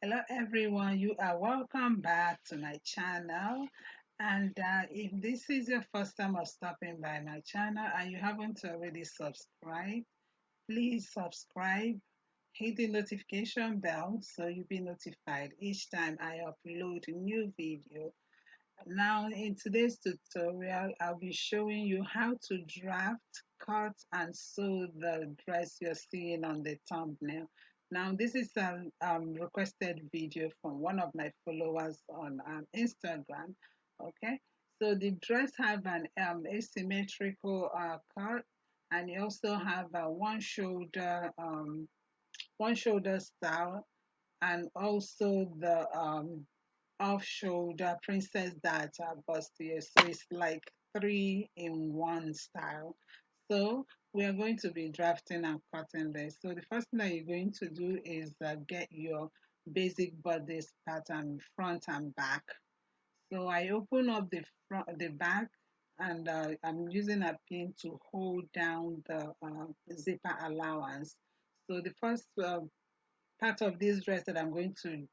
Hello everyone, you are welcome back to my channel. And if this is your first time of stopping by my channel and you haven't already subscribed, please subscribe, hit the notification bell so you'll be notified each time I upload a new video. Now in today's tutorial, I'll be showing you how to draft, cut and sew the dress you're seeing on the thumbnail. Now this is a requested video from one of my followers on Instagram. Okay, so the dress have an asymmetrical cut, and you also have a one shoulder style, and also the off-shoulder princess data bustier. So it's like three in one style. So we are going to be drafting and cutting this. So the first thing that you're going to do is get your basic bodice pattern front and back. So I open up the back, and I'm using a pin to hold down the zipper allowance. So the first part of this dress that I'm going to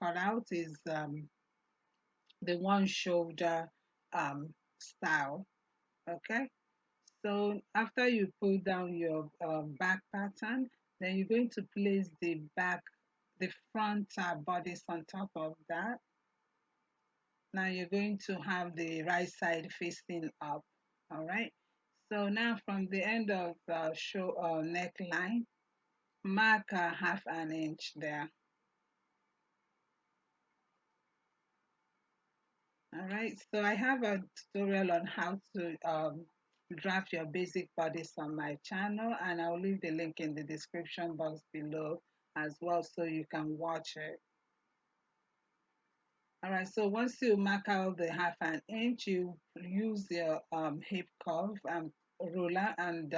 cut out is the one shoulder style. Okay, so after you pull down your back pattern, then you're going to place the front bodice on top of that. Now you're going to have the right side facing up. All right, so now from the end of the neckline, mark half an inch there. All right, so I have a tutorial on how to draft your basic bodice on my channel, and I'll leave the link in the description box below as well so you can watch it. All right, so once you mark out the half an inch, you use your hip curve ruler and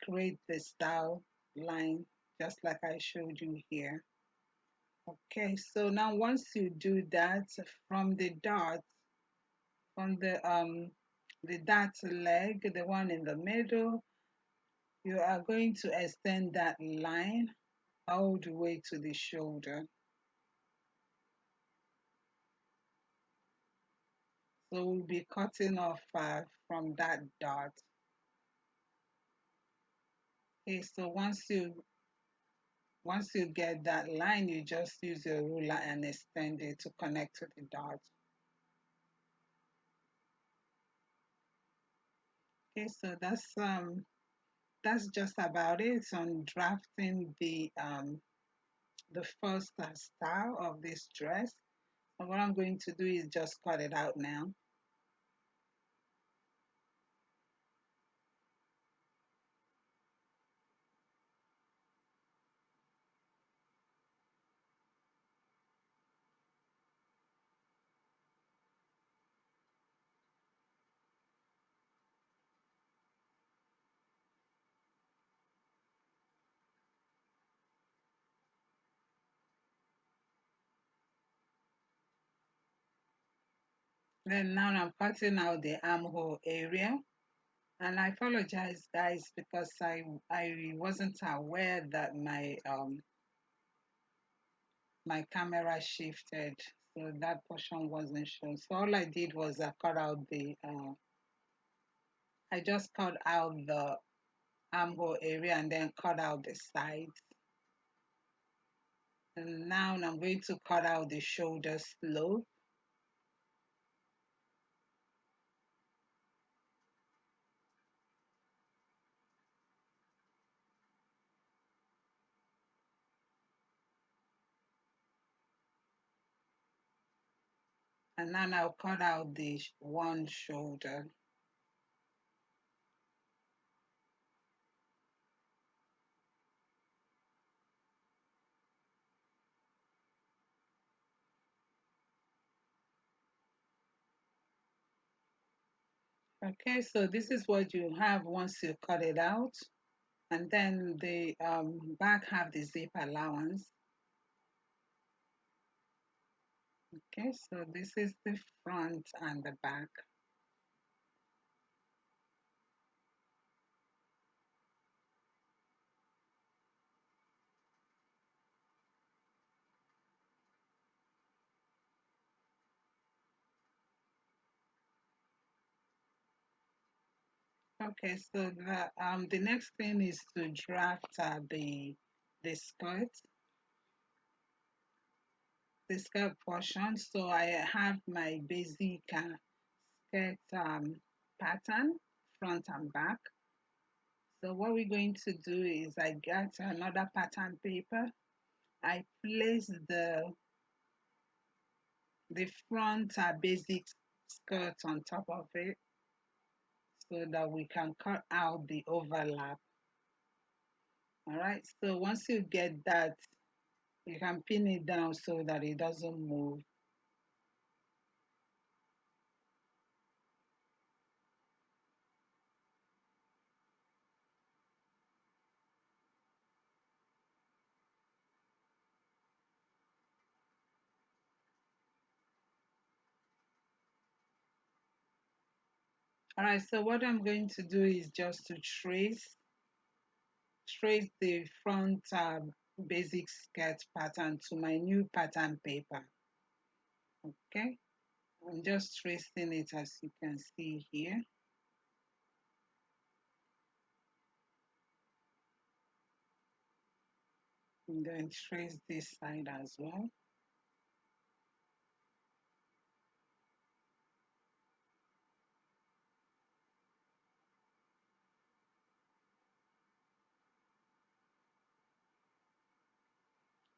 create the style line just like I showed you here. Okay, so now once you do that, from the dot, on the dart leg, the one in the middle, you are going to extend that line all the way to the shoulder. So we'll be cutting off from that dot. Okay, so once you get that line, you just use your ruler and extend it to connect to the dot. Okay, so that's just about it on drafting the first style of this dress. And what I'm going to do is just cut it out now. Then now I'm cutting out the armhole area. And I apologize guys because I wasn't aware that my camera shifted, so that portion wasn't shown. So all I did was I cut out I just cut out the armhole area and then cut out the sides. And now I'm going to cut out the shoulder slope. And now I'll cut out the one shoulder. Okay, so this is what you have once you cut it out. And then the back have the zip allowance. Okay, so this is the front and the back. Okay, so the next thing is to draft the skirt, the skirt portion. So I have my basic skirt pattern, front and back. So what we're going to do is I got another pattern paper. I place the front basic skirt on top of it so that we can cut out the overlap. All right, so once you get that, you can pin it down so that it doesn't move. All right, so what I'm going to do is just to trace the front basic skirt pattern to my new pattern paper. Okay, I'm just tracing it as you can see here. And then trace this side as well.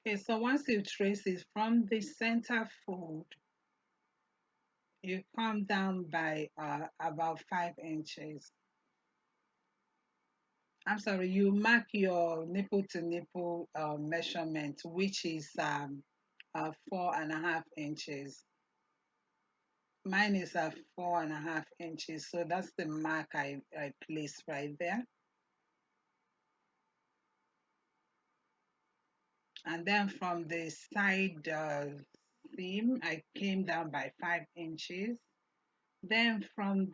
Okay, so once you trace it from the center fold, you come down by about 5 inches. I'm sorry, you mark your nipple to nipple measurement, which is 4.5 inches. Mine is 4.5 inches, so that's the mark I placed right there. And then from the side seam, I came down by 5 inches. Then from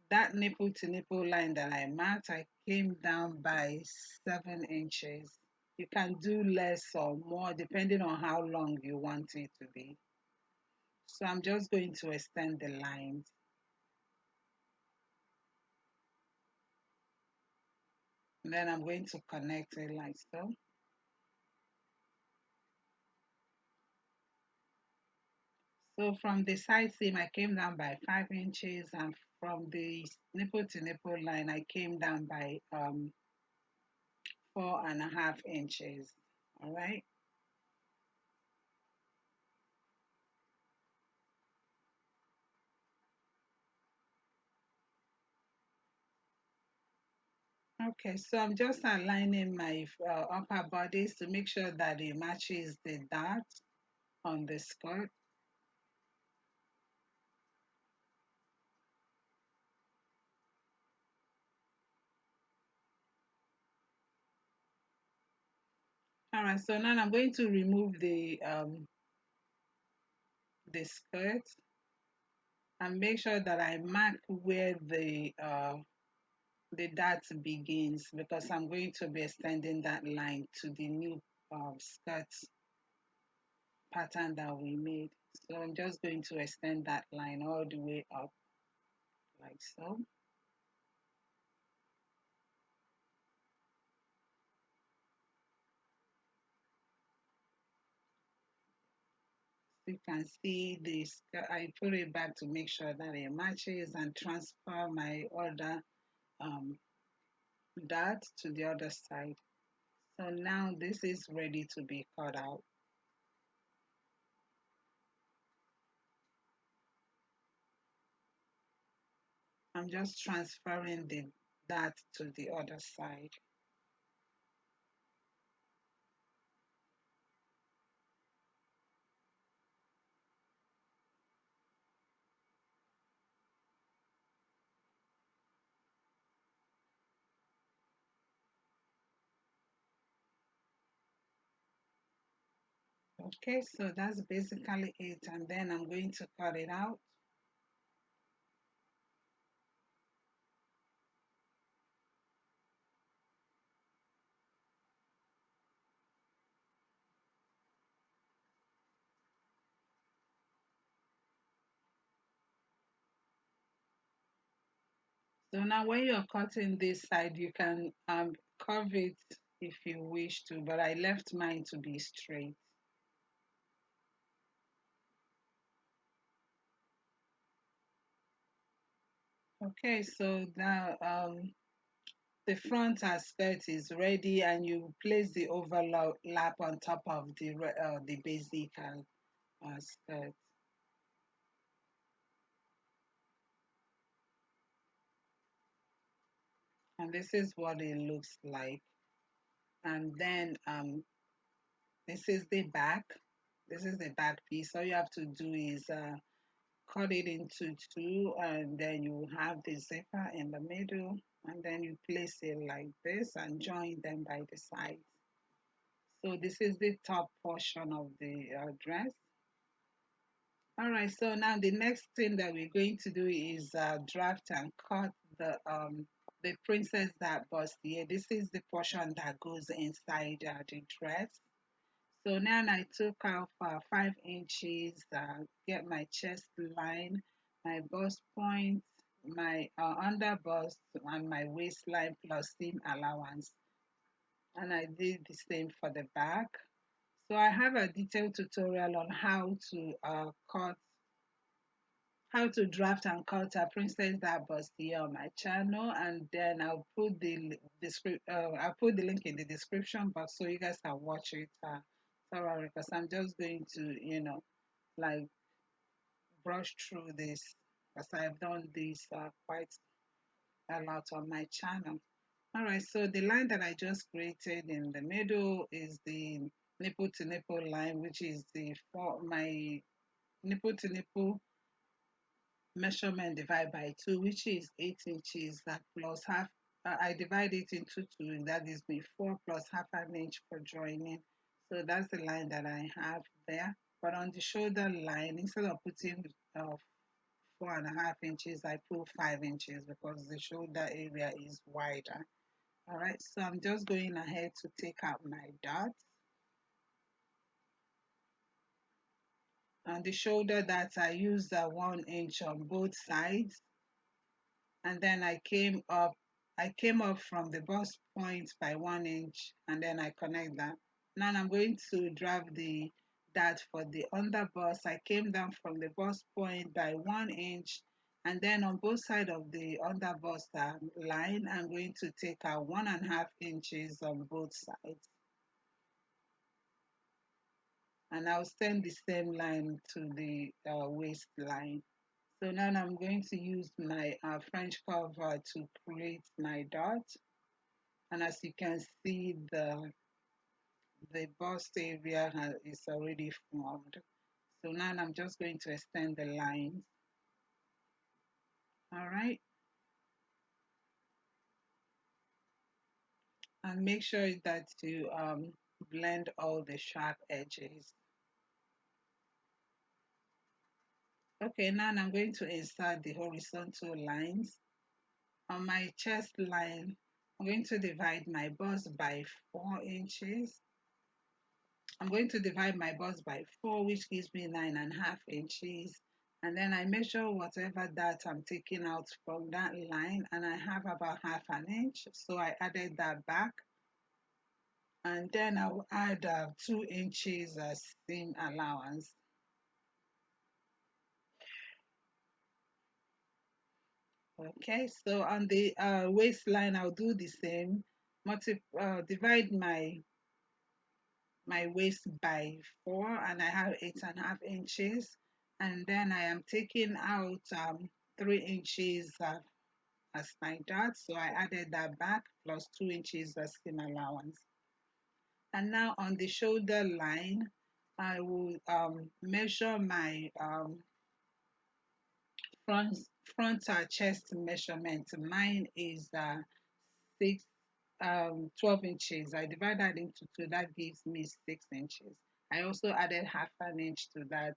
that nipple to nipple line that I marked, I came down by 7 inches. You can do less or more depending on how long you want it to be. So I'm just going to extend the lines. And then I'm going to connect it like so. So from the side seam, I came down by 5 inches, and from the nipple to nipple line, I came down by 4.5 inches. All right. Okay, so I'm just aligning my upper bodies to make sure that it matches the dart on the skirt. All right, so now I'm going to remove the skirt and make sure that I mark where the dart begins, because I'm going to be extending that line to the new skirt pattern that we made. So I'm just going to extend that line all the way up like so. You can see this, I put it back to make sure that it matches and transfer my other um, dart to the other side. So now this is ready to be cut out. I'm just transferring the dart to the other side. Okay, so that's basically it, and then I'm going to cut it out. So now when you're cutting this side, you can curve it if you wish to, but I left mine to be straight. Okay, so now the front skirt is ready, and you place the overlap on top of the basic skirt. And this is what it looks like. And then this is the back. This is the back piece. All you have to do is cut it into two, and then you have the zipper in the middle, and then you place it like this and join them by the sides. So this is the top portion of the dress. All right, so now the next thing that we're going to do is draft and cut the princess that bustier. This is the portion that goes inside the dress. So now I took off 5 inches, get my chest line, my bust point, my under bust, and my waistline plus seam allowance. And I did the same for the back. So I have a detailed tutorial on how to draft and cut a princess that bustier on my channel, and then I'll put the link in the description box so you guys can watch it thoroughly, because I'm just going to like brush through this, because I've done this quite a lot on my channel. All right, so the line that I just created in the middle is the nipple to nipple line, which is the for my nipple to nipple measurement divided by 2, which is 8 inches, plus half. I divide it into 2, that gives me 4 plus half an inch for joining. So that's the line that I have there. But on the shoulder line, instead of putting 4.5 inches, I put 5 inches because the shoulder area is wider. All right, so I'm just going ahead to take out my dots. On the shoulder that I used 1 inch on both sides, and then I came up from the bust point by 1 inch, and then I connect that. Now I'm going to drag the dart for the under bust. I came down from the bust point by 1 inch, and then on both sides of the under bust line, I'm going to take out 1.5 inches on both sides, and I'll send the same line to the waistline. So now I'm going to use my French cover to create my dot. And as you can see, the bust area is already formed. So now I'm just going to extend the lines. All right. And make sure that you blend all the sharp edges. Okay, now I'm going to insert the horizontal lines. On my chest line, I'm going to divide my bust by 4 inches. I'm going to divide my bust by 4, which gives me 9.5 inches. And then I measure whatever that I'm taking out from that line, and I have about half an inch. So I added that back. And then I'll add 2 inches seam allowance. Okay, so on the waistline, I'll do the same. Divide my waist by 4, and I have 8.5 inches, and then I am taking out 3 inches as my dot, so I added that back plus 2 inches as seam allowance. And now on the shoulder line, I will measure my front chest measurement. Mine is 12 inches. I divide that into 2, that gives me 6 inches. I also added half an inch to that,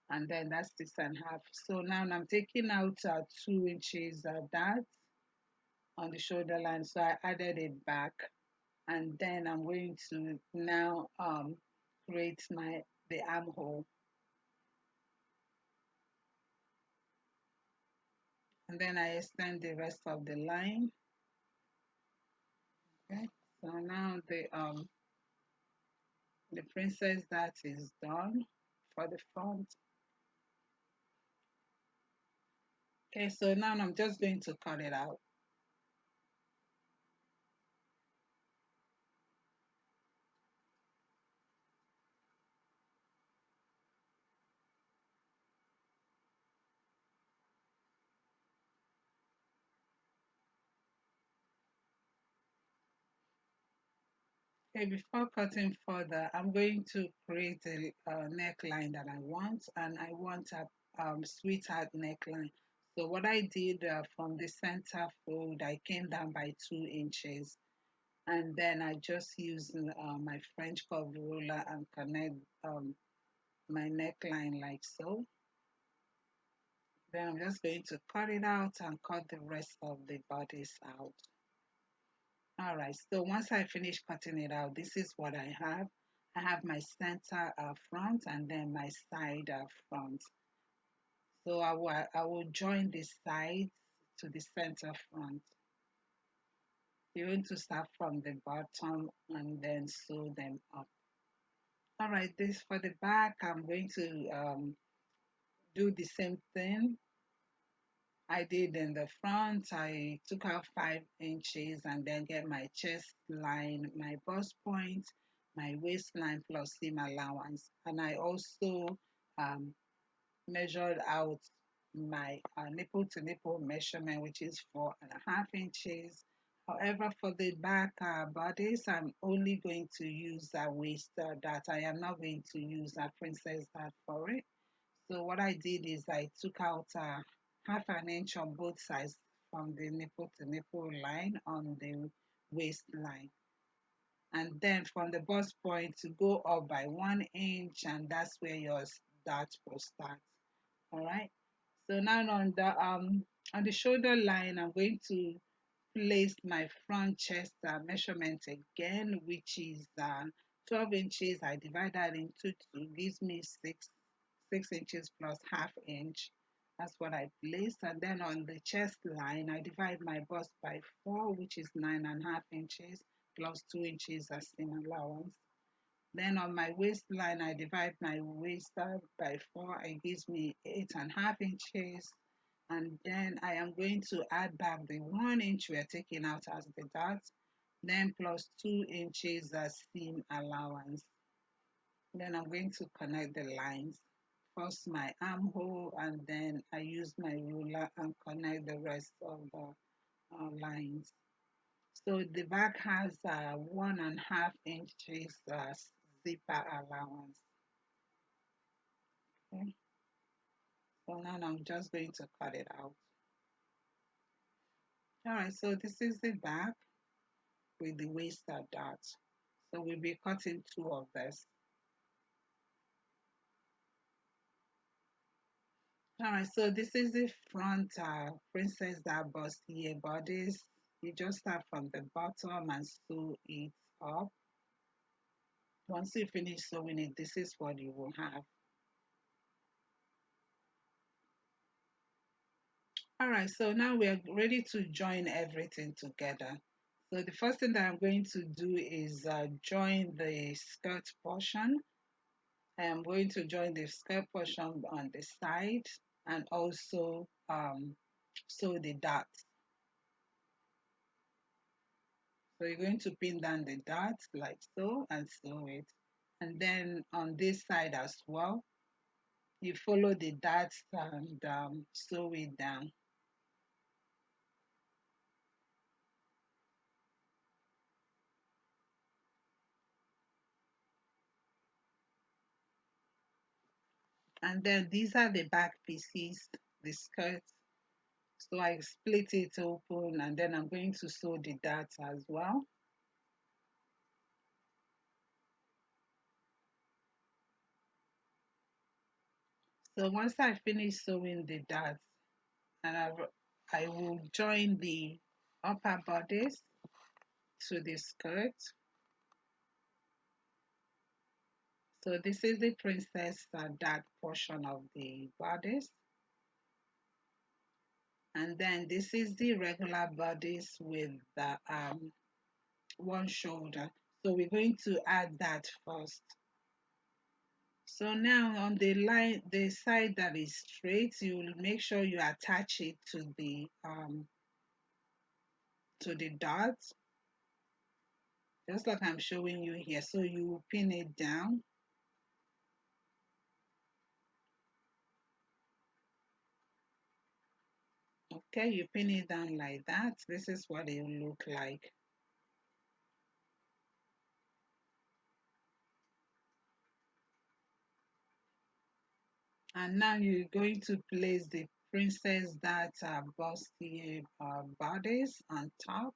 and then that's 6.5. So now I'm taking out 2 inches that on the shoulder line. So I added it back, and then I'm going to now create the armhole. and then I extend the rest of the line. Okay, so now the princess that is done for the front. Okay, so now I'm just going to cut it out. Okay, before cutting further, I'm going to create a neckline that I want, and I want a sweetheart neckline. So what I did from the center fold, I came down by 2 inches, and then I just used my French curve ruler and connect my neckline like so. Then I'm just going to cut it out and cut the rest of the bodice out. All right, so once I finish cutting it out, this is what I have. I have my center front and then my side front. So I will join the sides to the center front. You're going to start from the bottom and then sew them up. All right, this for the back, I'm going to do the same thing I did in the front. I took out 5 inches and then get my chest line, my bust point, my waistline plus seam allowance. And I also um, measured out my nipple to nipple measurement, which is 4.5 inches. However, for the back bodice, I'm only going to use a waist dart. I am not going to use a princess dart for it. So what I did is I took out 1/2 inch on both sides from the nipple to nipple line on the waistline. And then from the bust point to go up by 1 inch, and that's where your dart will start. All right. So now on the shoulder line, I'm going to place my front chest measurement again, which is 12 inches. I divide that into two, gives me 6 inches plus 1/2 inch. That's what I placed. And then on the chest line, I divide my bust by 4, which is 9.5 inches plus 2 inches as seam allowance. Then on my waistline, I divide my waist by 4. It gives me 8.5 inches. And then I am going to add back the 1 inch we are taking out as the dart, then plus 2 inches as seam allowance. Then I'm going to connect the lines. First my armhole, and then I use my ruler and connect the rest of the lines. So the back has 1.5 inches zipper allowance. Okay. So now I'm just going to cut it out. All right, so this is the back with the waist dart. So we'll be cutting two of this. All right, so this is the front princess dart bustier bodice. You just start from the bottom and sew it up. Once you finish sewing it, this is what you will have. All right, so now we are ready to join everything together. So the first thing that I'm going to do is join the skirt portion. I am going to join the skirt portion on the side and also sew the dart. So you're going to pin down the dart like so and sew it. And then on this side as well, you follow the dart and sew it down. And then these are the back pieces, the skirt. So I split it open and then I'm going to sew the darts as well. So once I finish sewing the darts, and I will join the upper bodice to the skirt. So this is the princess dart portion of the bodice. And then this is the regular bodice with the one shoulder. So we're going to add that first. So now on the line, the side that is straight, you will make sure you attach it to the dot, just like I'm showing you here. So you pin it down. Okay, you pin it down like that. This is what it will look like. And now you're going to place the princess that bustier bodice on top.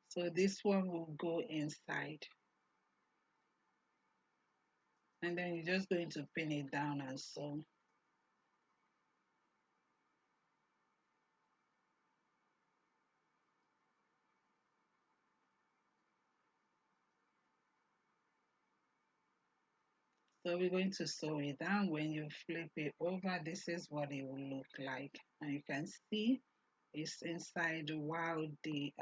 So this one will go inside. And then you're just going to pin it down and sew. So we're going to sew it down. When you flip it over, this is what it will look like. And you can see it's inside while the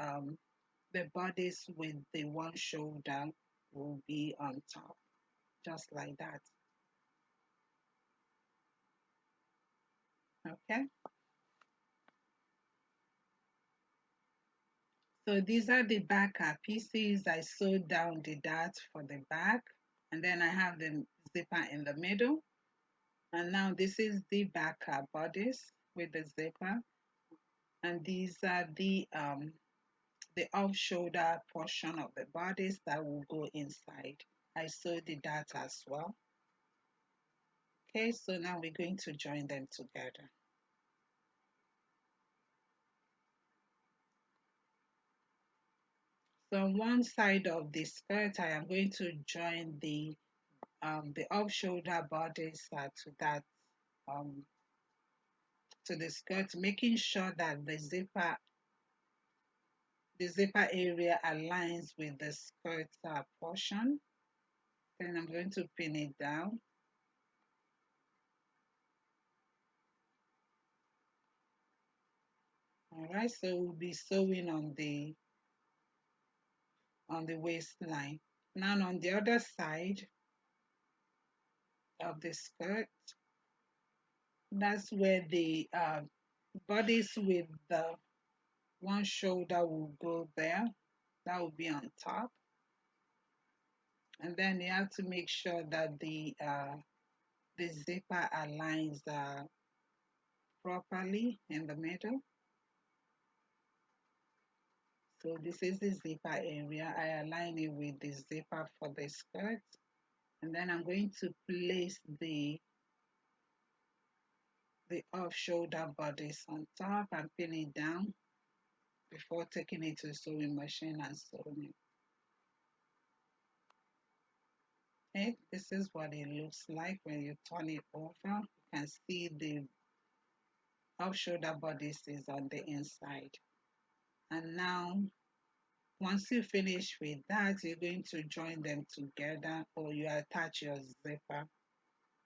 bodice with the one shoulder will be on top, just like that. Okay. So these are the back pieces. I sewed down the dart for the back, and then I have the zipper in the middle. And now this is the back bodice with the zipper, and these are the off shoulder portion of the bodice that will go inside. I sewed the dart as well. Okay, so now we're going to join them together. So on one side of the skirt, I am going to join the off shoulder bodice um, to the skirt, making sure that the zipper area aligns with the skirt portion. Then I'm going to pin it down. All right, so we'll be sewing on the waistline. Now on the other side of the skirt, that's where the bodice with the one shoulder will go there. That will be on top. And then you have to make sure that the zipper aligns properly in the middle. So this is the zipper area. I align it with the zipper for the skirt. And then I'm going to place the off shoulder bodice on top and pin it down before taking it to the sewing machine and sewing it. Okay, this is what it looks like when you turn it over. You can see the off shoulder bodice is on the inside. And now once you finish with that, you're going to join them together, or you attach your zipper.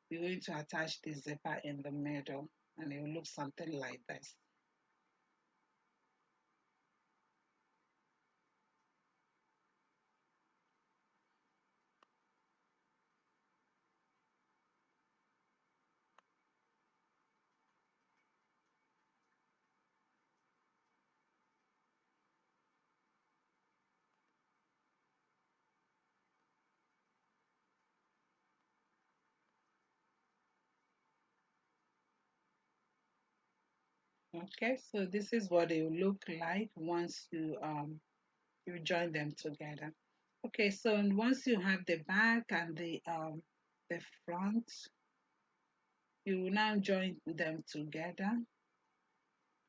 You're going to attach the zipper in the middle, and it will look something like this. Okay, so this is what it will look like once you join them together. Okay, so once you have the back and the front, you will now join them together.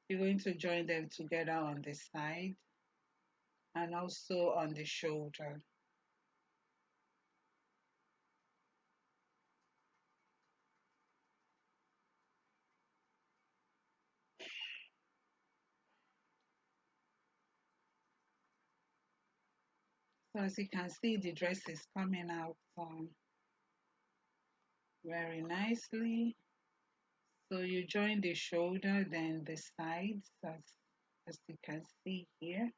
You're going to join them together on the side and also on the shoulder. So as you can see, the dress is coming out very nicely. So you join the shoulder, then the sides, as you can see here.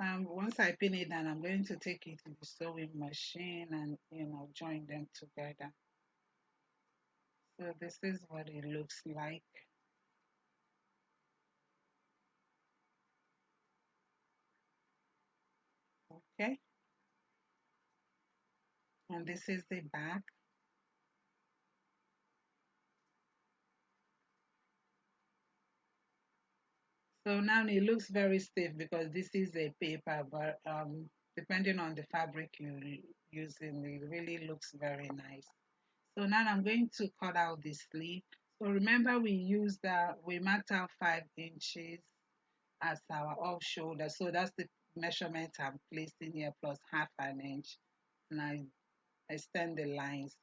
Once I pin it down, I'm going to take it to the sewing machine and join them together. So this is what it looks like. Okay, and this is the back. So now it looks very stiff because this is a paper, but depending on the fabric you're using, it really looks very nice. So now I'm going to cut out the sleeve. So remember we marked out 5 inches as our off shoulder. So that's the measurement I'm placing here plus half an inch. And I extend the lines.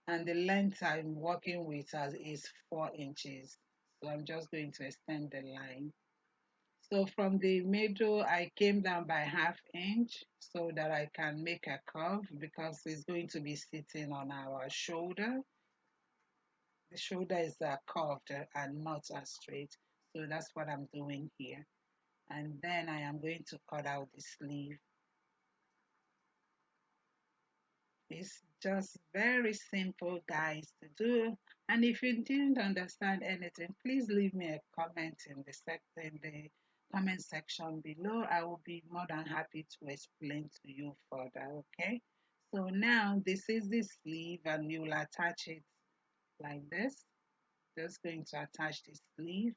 And the length I'm working with is 4 inches. So I'm just going to extend the line. So from the middle, I came down by half inch so that I can make a curve because it's going to be sitting on our shoulder. The shoulder is curved and not straight. So that's what I'm doing here. And then I am going to cut out the sleeve. It's just very simple, guys, to do. And if you didn't understand anything, please leave me a comment in the comment section below. I will be more than happy to explain to you further. Okay. So now this is the sleeve, and you will attach it like this. Just going to attach the sleeve.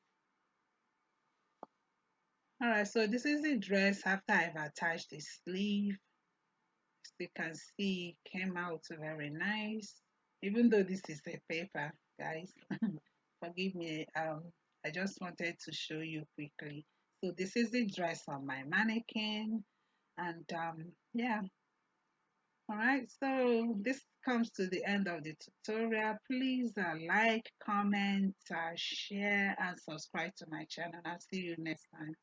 All right. So this is the dress after I've attached the sleeve. As you can see, came out very nice. Even though this is a paper, guys, forgive me. I just wanted to show you quickly. So this is the dress on my mannequin, and yeah. All right. So this comes to the end of the tutorial. Please like, comment, share, and subscribe to my channel. I'll see you next time.